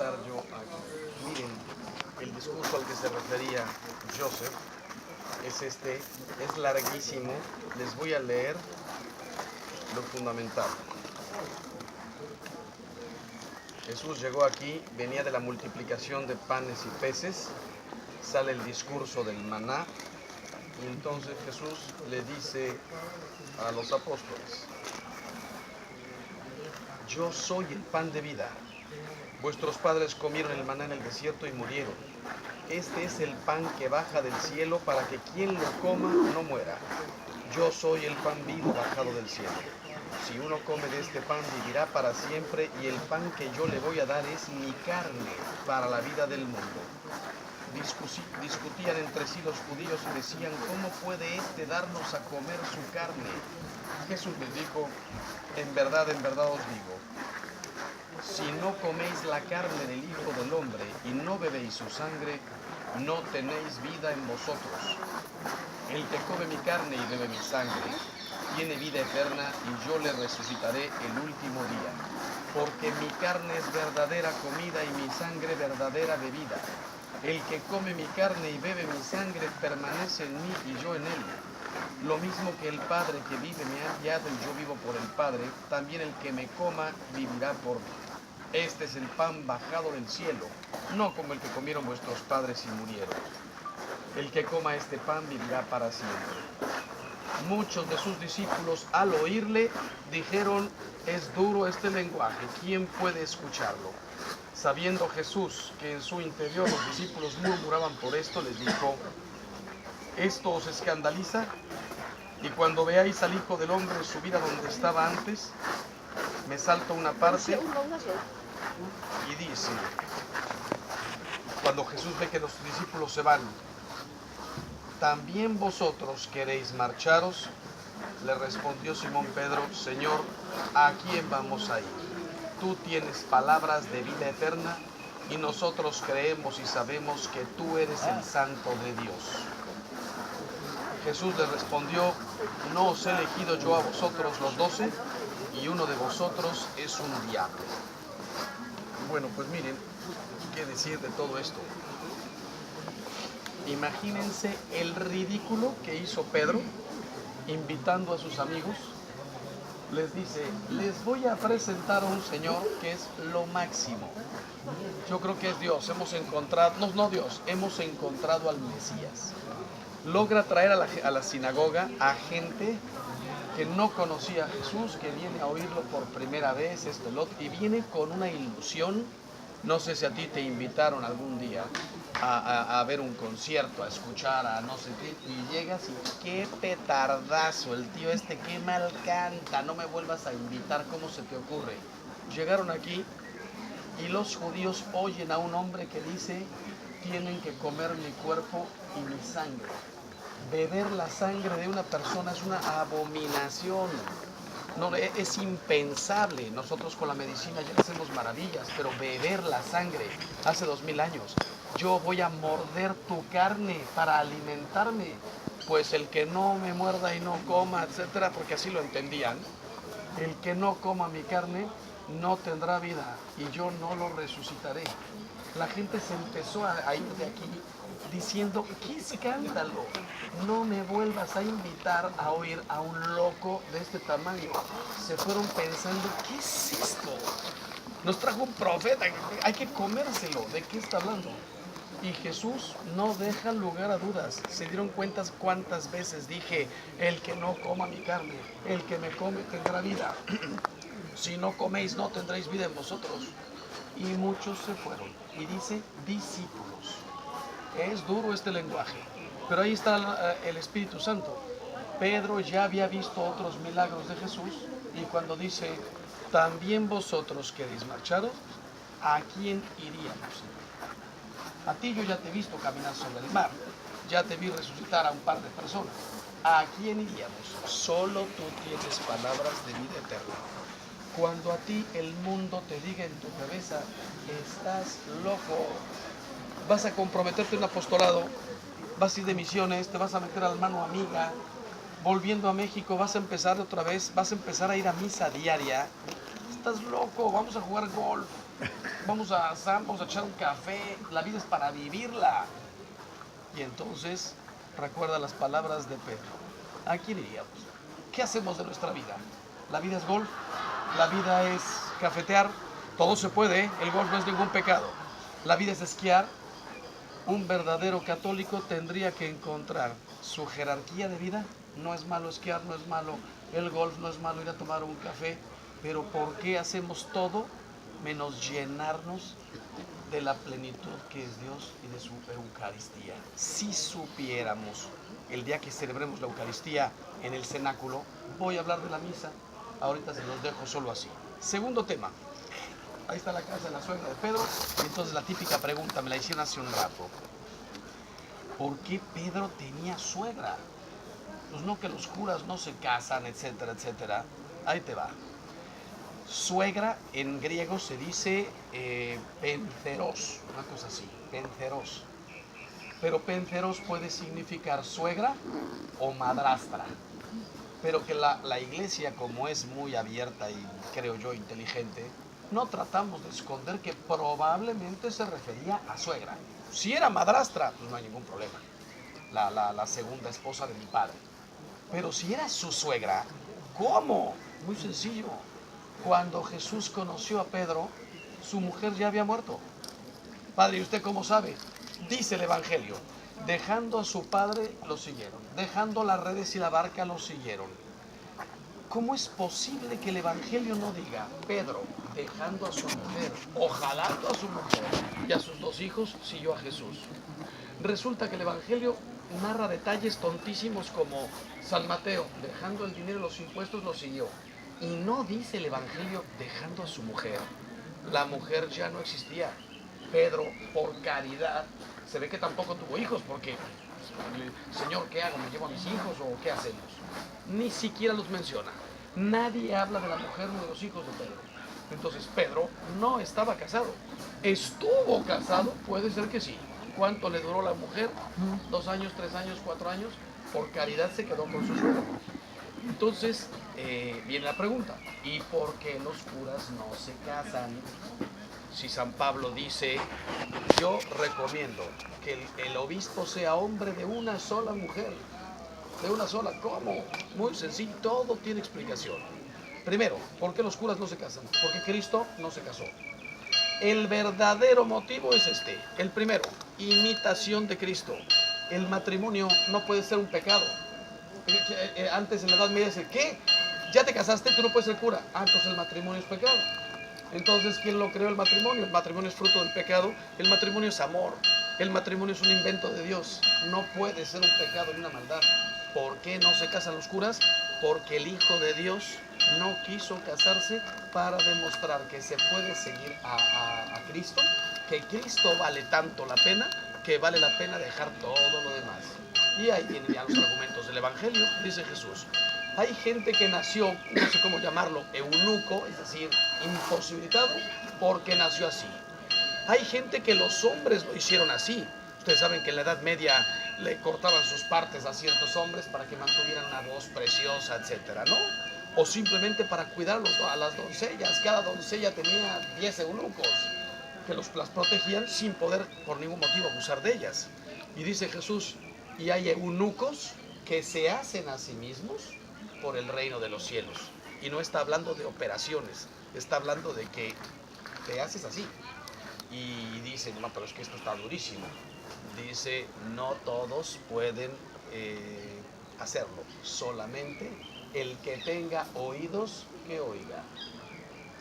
estar yo aquí. Miren, el discurso al que se refería Joseph es es larguísimo. Les voy a leer lo fundamental. Jesús llegó aquí, venía de la multiplicación de panes y peces, sale el discurso del maná, y entonces Jesús le dice a los apóstoles: yo soy el pan de vida. Vuestros padres comieron el maná en el desierto y murieron. Este es el pan que baja del cielo para que quien lo coma no muera. Yo soy el pan vivo bajado del cielo. Si uno come de este pan vivirá para siempre, y el pan que yo le voy a dar es mi carne para la vida del mundo. Discutían entre sí los judíos y decían: ¿cómo puede éste darnos a comer su carne? Jesús les dijo: en verdad os digo, si no coméis la carne del Hijo del Hombre y no bebéis su sangre, no tenéis vida en vosotros. El que come mi carne y bebe mi sangre tiene vida eterna, y yo le resucitaré el último día. Porque mi carne es verdadera comida y mi sangre verdadera bebida. El que come mi carne y bebe mi sangre permanece en mí y yo en él. Lo mismo que el Padre que vive me ha enviado y yo vivo por el Padre, también el que me coma vivirá por mí. Este es el pan bajado del cielo, no como el que comieron vuestros padres y murieron. El que coma este pan vivirá para siempre. Muchos de sus discípulos, al oírle, dijeron: es duro este lenguaje, ¿quién puede escucharlo? Sabiendo Jesús que en su interior los discípulos murmuraban por esto, les dijo: ¿esto os escandaliza? Y cuando veáis al Hijo del Hombre subir a donde estaba antes, me salto una parte y dice, cuando Jesús ve que los discípulos se van: ¿también vosotros queréis marcharos? Le respondió Simón Pedro: Señor, ¿a quién vamos a ir? Tú tienes palabras de vida eterna, y nosotros creemos y sabemos que tú eres el Santo de Dios. Jesús le respondió: ¿no os he elegido yo a vosotros los 12? Y uno de vosotros es un diablo. Bueno, pues miren, ¿qué decir de todo esto? Imagínense el ridículo que hizo Pedro invitando a sus amigos. Les dice: les voy a presentar a un señor que es lo máximo. Yo creo que es Dios. Hemos encontrado al Mesías. Logra traer a la sinagoga a gente que no conocía a Jesús, que viene a oírlo por primera vez, y viene con una ilusión. No sé si a ti te invitaron algún día a ver un concierto, a escuchar a no sé qué, y llegas y qué petardazo, el tío qué mal canta, no me vuelvas a invitar, ¿cómo se te ocurre? Llegaron aquí y los judíos oyen a un hombre que dice: tienen que comer mi cuerpo y mi sangre. Beber la sangre de una persona es una abominación. No, es impensable. Nosotros con la medicina ya hacemos maravillas, pero beber la sangre hace 2000 años. Yo voy a morder tu carne para alimentarme, pues el que no me muerda y no coma, etcétera, porque así lo entendían. El que no coma mi carne no tendrá vida y yo no lo resucitaré. La gente se empezó a ir de aquí diciendo: ¡qué escándalo! No me vuelvas a invitar a oír a un loco de este tamaño. Se fueron pensando: ¿qué es esto? Nos trajo un profeta, hay que comérselo. ¿De qué está hablando? Y Jesús no deja lugar a dudas. Se dieron cuenta cuántas veces dije: el que no coma mi carne, el que me come tendrá vida. Si no coméis, no tendréis vida en vosotros. Y muchos se fueron. Y dice: discípulos. Es duro este lenguaje, pero ahí está el Espíritu Santo. Pedro ya había visto otros milagros de Jesús, y cuando dice: ¿también vosotros queréis marcharos? ¿A quién iríamos? A ti yo ya te he visto caminar sobre el mar, ya te vi resucitar a un par de personas. ¿A quién iríamos? Solo tú tienes palabras de vida eterna. Cuando a ti el mundo te diga en tu cabeza: estás loco, vas a comprometerte en un apostolado, vas a ir de misiones, te vas a meter al mano amiga, volviendo a México vas a empezar otra vez, vas a empezar a ir a misa diaria, estás loco, vamos a jugar golf, vamos a echar un café, la vida es para vivirla. Y entonces recuerda las palabras de Pedro. ¿A quién iríamos? ¿Qué hacemos de nuestra vida? La vida es golf, la vida es cafetear, todo se puede, ¿eh? El golf no es ningún pecado. La vida es esquiar. Un verdadero católico tendría que encontrar su jerarquía de vida. No es malo esquiar, no es malo el golf, no es malo ir a tomar un café, pero ¿por qué hacemos todo menos llenarnos de la plenitud que es Dios y de su Eucaristía? Si supiéramos, el día que celebremos la Eucaristía en el cenáculo, voy a hablar de la misa, ahorita se los dejo solo así. Segundo tema, ahí está la casa de la suegra de Pedro, y entonces la típica pregunta, me la hicieron hace un rato. ¿Por qué Pedro tenía suegra? Pues no, que los curas no se casan, etcétera, etcétera. Ahí te va. Suegra en griego se dice pentheros, una cosa así, pentheros. Pero pentheros puede significar suegra o madrastra. Pero que la iglesia, como es muy abierta y creo yo inteligente, no tratamos de esconder que probablemente se refería a suegra. Si era madrastra, pues no hay ningún problema. La segunda esposa de mi padre. Pero si era su suegra, ¿cómo? Muy sencillo. Cuando Jesús conoció a Pedro, su mujer ya había muerto. Padre, ¿y usted cómo sabe? Dice el Evangelio, dejando a su padre lo siguieron, dejando las redes y la barca lo siguieron. ¿Cómo es posible que el Evangelio no diga, Pedro, dejando a su mujer, o jalando a su mujer y a sus dos hijos, siguió a Jesús? Resulta que el Evangelio narra detalles tontísimos como San Mateo, dejando el dinero y los impuestos, lo siguió. Y no dice el Evangelio dejando a su mujer. La mujer ya no existía. Pedro, por caridad, se ve que tampoco tuvo hijos, porque, Señor, ¿qué hago? ¿Me llevo a mis hijos o qué hacemos? Ni siquiera los menciona. Nadie habla de la mujer ni de los hijos de Pedro. Entonces Pedro no estaba casado. ¿Estuvo casado? Puede ser que sí. ¿Cuánto le duró la mujer? 2 años, 3 años, 4 años. Por caridad se quedó con su suegro. Entonces viene la pregunta, ¿y por qué los curas no se casan? Si San Pablo dice, yo recomiendo que el obispo sea hombre de una sola mujer, de una sola. ¿Cómo? Muy sencillo, todo tiene explicación. Primero, ¿por qué los curas no se casan? Porque Cristo no se casó. El verdadero motivo es este. El primero, imitación de Cristo. El matrimonio no puede ser un pecado. Antes en la Edad Media dice, ¿qué? ¿Ya te casaste? Tú no puedes ser cura. Ah, entonces el matrimonio es pecado. Entonces, ¿quién lo creó el matrimonio? El matrimonio es fruto del pecado. El matrimonio es amor. El matrimonio es un invento de Dios. No puede ser un pecado ni una maldad. ¿Por qué no se casan los curas? Porque el Hijo de Dios no quiso casarse para demostrar que se puede seguir a Cristo, que Cristo vale tanto la pena, que vale la pena dejar todo lo demás. Y ahí vienen ya los argumentos del Evangelio. Dice Jesús, hay gente que nació, no sé cómo llamarlo, eunuco, es decir, imposibilitado, porque nació así. Hay gente que los hombres lo hicieron así. Ustedes saben que en la Edad Media le cortaban sus partes a ciertos hombres para que mantuvieran una voz preciosa, etcétera, ¿no? O simplemente para cuidar a las doncellas. Cada doncella tenía 10 eunucos que las protegían sin poder por ningún motivo abusar de ellas. Y dice Jesús, y hay eunucos que se hacen a sí mismos por el reino de los cielos. Y no está hablando de operaciones, está hablando de que te haces así. Y dice, no, pero es que esto está durísimo. Dice, no todos pueden hacerlo, solamente el que tenga oídos que oiga.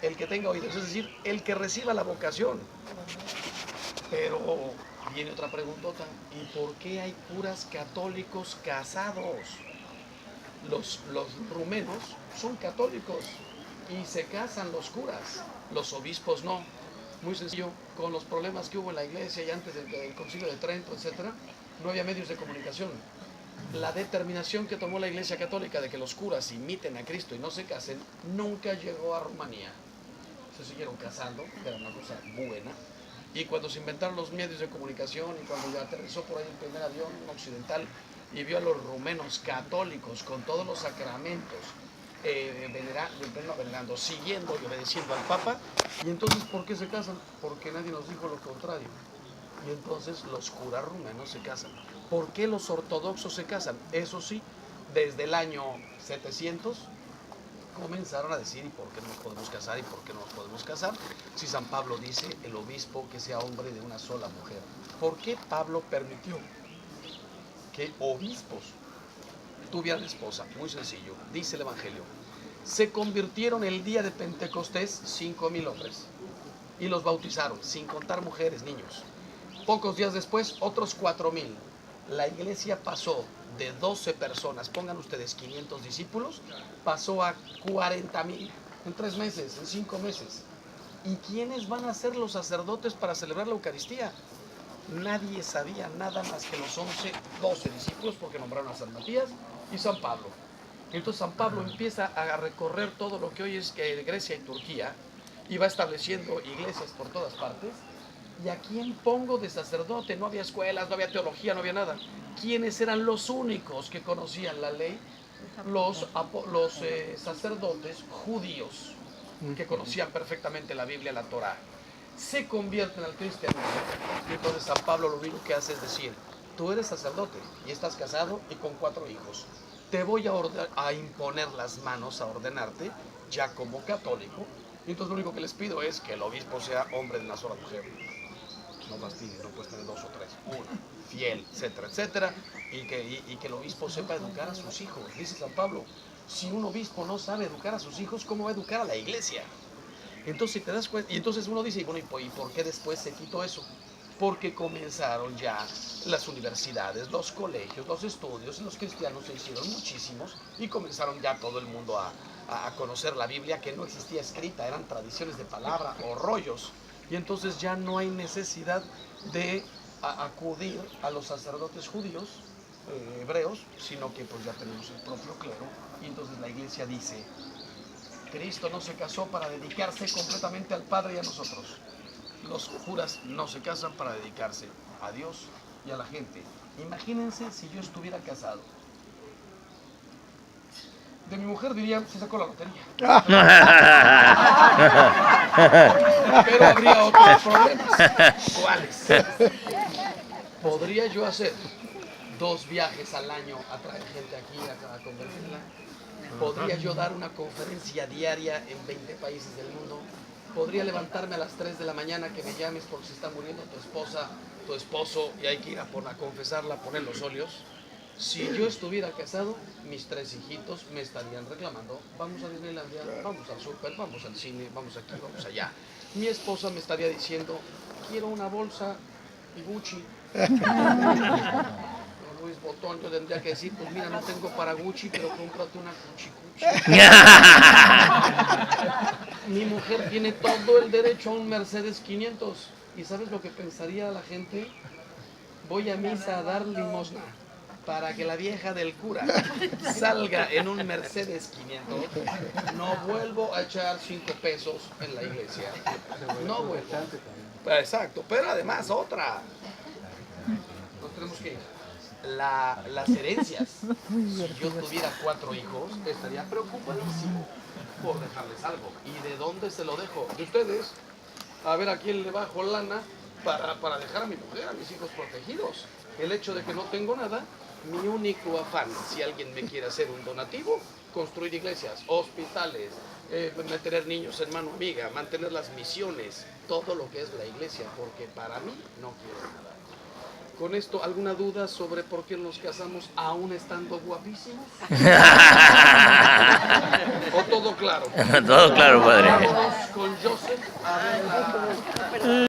El que tenga oídos, es decir, el que reciba la vocación. Pero viene otra preguntota, ¿y por qué hay curas católicos casados? Los rumenos son católicos y se casan los curas, los obispos no. Muy sencillo, con los problemas que hubo en la iglesia y antes del Concilio de Trento, etcétera, no había medios de comunicación. La determinación que tomó la Iglesia Católica de que los curas imiten a Cristo y no se casen, nunca llegó a Rumanía. Se siguieron casando, que era una cosa buena. Y cuando se inventaron los medios de comunicación y cuando ya aterrizó por ahí el primer avión occidental y vio a los rumenos católicos con todos los sacramentos venerando, siguiendo y obedeciendo al Papa. Y entonces, ¿por qué se casan? Porque nadie nos dijo lo contrario. Y entonces los curas rumanos se casan. ¿Por qué los ortodoxos se casan? Eso sí, desde el año 700 comenzaron a decir, ¿y por qué no nos podemos casar? ¿Y por qué no nos podemos casar? Si San Pablo dice, el obispo que sea hombre de una sola mujer. ¿Por qué Pablo permitió que obispos tuvieran esposa? Muy sencillo, dice el Evangelio. Se convirtieron el día de Pentecostés 5,000 hombres y los bautizaron, sin contar mujeres, niños. Pocos días después, otros 4,000. La iglesia pasó de 12 personas, pongan ustedes 500 discípulos, pasó a 40,000 en 3 meses, en 5 meses. ¿Y quiénes van a ser los sacerdotes para celebrar la Eucaristía? Nadie sabía nada más que los 12 discípulos, porque nombraron a San Matías y San Pablo. Entonces San Pablo empieza a recorrer todo lo que hoy es Grecia y Turquía y va estableciendo iglesias por todas partes. ¿Y a quién pongo de sacerdote? No había escuelas, no había teología, no había nada. ¿Quiénes eran los únicos que conocían la ley? Los sacerdotes judíos, que conocían perfectamente la Biblia, la Torá. Se convierten al cristianismo. Y entonces San Pablo lo único que hace es decir, tú eres sacerdote y estás casado y con 4 hijos. Te voy a imponer las manos a ordenarte ya como católico. Y entonces lo único que les pido es que el obispo sea hombre de una sola mujer. No fastidies, no puedes tener 2 o 3, una, fiel, etcétera, etcétera, y que el obispo sepa educar a sus hijos. Dice San Pablo, si un obispo no sabe educar a sus hijos, ¿cómo va a educar a la iglesia? Entonces, si te das cuenta, y entonces uno dice, bueno, ¿y por qué después se quitó eso? Porque comenzaron ya las universidades, los colegios, los estudios, los cristianos se hicieron muchísimos y comenzaron ya todo el mundo a conocer la Biblia, que no existía escrita, eran tradiciones de palabra o rollos. Y entonces ya no hay necesidad de acudir a los sacerdotes judíos, hebreos, sino que pues ya tenemos el propio clero. Y entonces la iglesia dice, Cristo no se casó para dedicarse completamente al Padre y a nosotros. Los curas no se casan para dedicarse a Dios y a la gente. Imagínense si yo estuviera casado. De mi mujer diría, se sacó la lotería. Pero habría otros problemas. ¿Cuáles? ¿Podría yo hacer 2 viajes al año a traer gente aquí a convertirla? ¿Podría yo dar una conferencia diaria en 20 países del mundo? ¿Podría levantarme a las 3 de la mañana que me llames porque se está muriendo tu esposa, tu esposo y hay que ir a confesarla, a poner los óleos? Si yo estuviera casado, mis 3 hijitos me estarían reclamando, vamos a Disneylandia, vamos al súper, vamos al cine, vamos aquí, vamos allá. Mi esposa me estaría diciendo, quiero una bolsa Gucci. Luis Botón, yo tendría que decir, pues mira, no tengo para Gucci, pero cómprate una Gucci. Mi mujer tiene todo el derecho a un Mercedes 500. ¿Y sabes lo que pensaría la gente? Voy a misa a dar limosna para que la vieja del cura salga en un Mercedes 500. No vuelvo a echar 5 pesos en la iglesia. No vuelvo. Exacto, pero además otra. Nos tenemos que ir. Las herencias. Si yo tuviera 4 hijos, estaría preocupadísimo por dejarles algo. ¿Y de dónde se lo dejo? De ustedes. A ver a quién le bajo lana para dejar a mi mujer, a mis hijos protegidos. El hecho de que no tengo nada, mi único afán, si alguien me quiere hacer un donativo, construir iglesias, hospitales, mantener niños en mano amiga, mantener las misiones, todo lo que es la iglesia, porque para mí no quiero nada. Con esto, ¿alguna duda sobre por qué nos casamos aún estando guapísimos? ¿O todo claro? Todo claro, padre. Vámonos con Joseph a ver la...